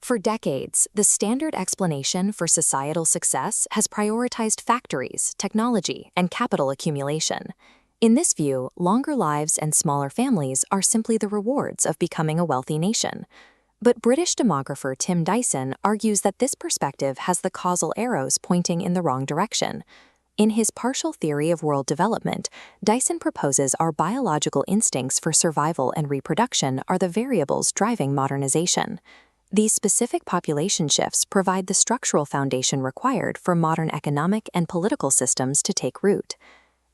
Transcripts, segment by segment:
For decades, the standard explanation for societal success has prioritized factories, technology, and capital accumulation. In this view, longer lives and smaller families are simply the rewards of becoming a wealthy nation. But British demographer Tim Dyson argues that this perspective has the causal arrows pointing in the wrong direction. In his partial theory of world development, Dyson proposes our biological instincts for survival and reproduction are the variables driving modernization. These specific population shifts provide the structural foundation required for modern economic and political systems to take root.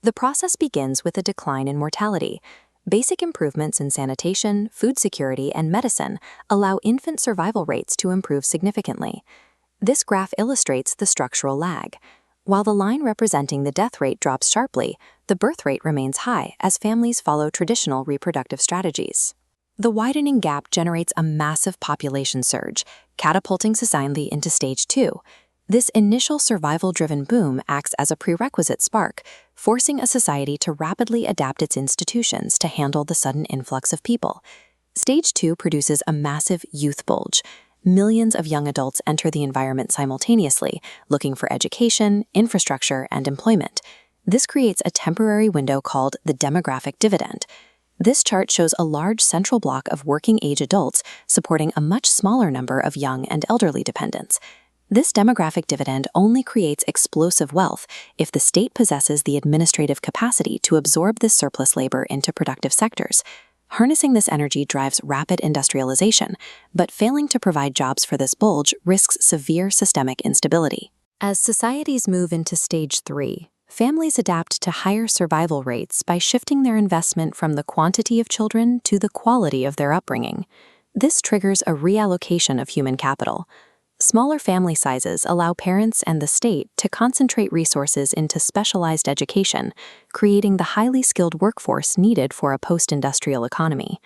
The process begins with a decline in mortality. Basic improvements in sanitation, food security, and medicine allow infant survival rates to improve significantly. This graph illustrates the structural lag. While the line representing the death rate drops sharply, the birth rate remains high as families follow traditional reproductive strategies. The widening gap generates a massive population surge, catapulting society into stage 2. This initial survival-driven boom acts as a prerequisite spark, forcing a society to rapidly adapt its institutions to handle the sudden influx of people. Stage 2 produces a massive youth bulge. Millions of young adults enter the environment simultaneously, looking for education, infrastructure, and employment. This creates a temporary window called the demographic dividend. This chart shows a large central block of working-age adults supporting a much smaller number of young and elderly dependents. This demographic dividend only creates explosive wealth if the state possesses the administrative capacity to absorb this surplus labor into productive sectors. Harnessing this energy drives rapid industrialization, but failing to provide jobs for this bulge risks severe systemic instability. As societies move into stage 3, families adapt to higher survival rates by shifting their investment from the quantity of children to the quality of their upbringing. This triggers a reallocation of human capital. Smaller family sizes allow parents and the state to concentrate resources into specialized education, creating the highly skilled workforce needed for a post-industrial economy.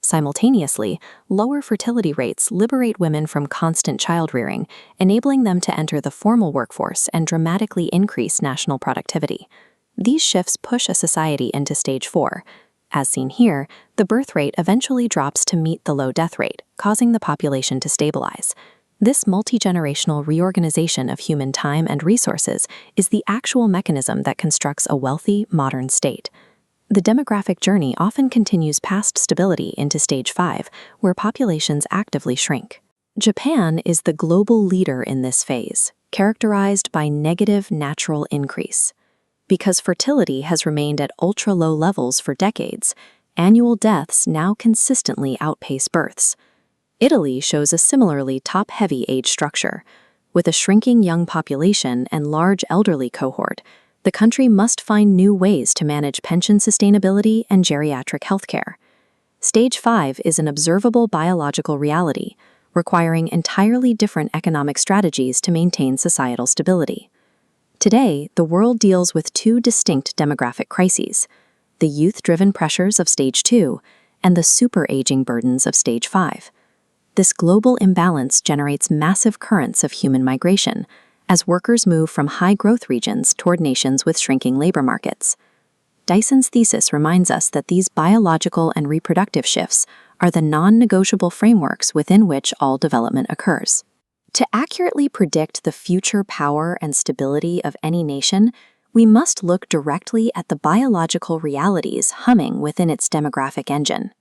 Simultaneously, lower fertility rates liberate women from constant child-rearing, enabling them to enter the formal workforce and dramatically increase national productivity. These shifts push a society into stage 4. As seen here, the birth rate eventually drops to meet the low death rate, causing the population to stabilize. This multi-generational reorganization of human time and resources is the actual mechanism that constructs a wealthy, modern state. The demographic journey often continues past stability into stage 5, where populations actively shrink. Japan is the global leader in this phase, characterized by negative natural increase. Because fertility has remained at ultra-low levels for decades, annual deaths now consistently outpace births. Italy shows a similarly top-heavy age structure. With a shrinking young population and large elderly cohort, the country must find new ways to manage pension sustainability and geriatric healthcare. Stage 5 is an observable biological reality, requiring entirely different economic strategies to maintain societal stability. Today, the world deals with two distinct demographic crises: the youth-driven pressures of stage 2 and the super-aging burdens of stage 5. This global imbalance generates massive currents of human migration, as workers move from high-growth regions toward nations with shrinking labor markets. Dyson's thesis reminds us that these biological and reproductive shifts are the non-negotiable frameworks within which all development occurs. To accurately predict the future power and stability of any nation, we must look directly at the biological realities humming within its demographic engine.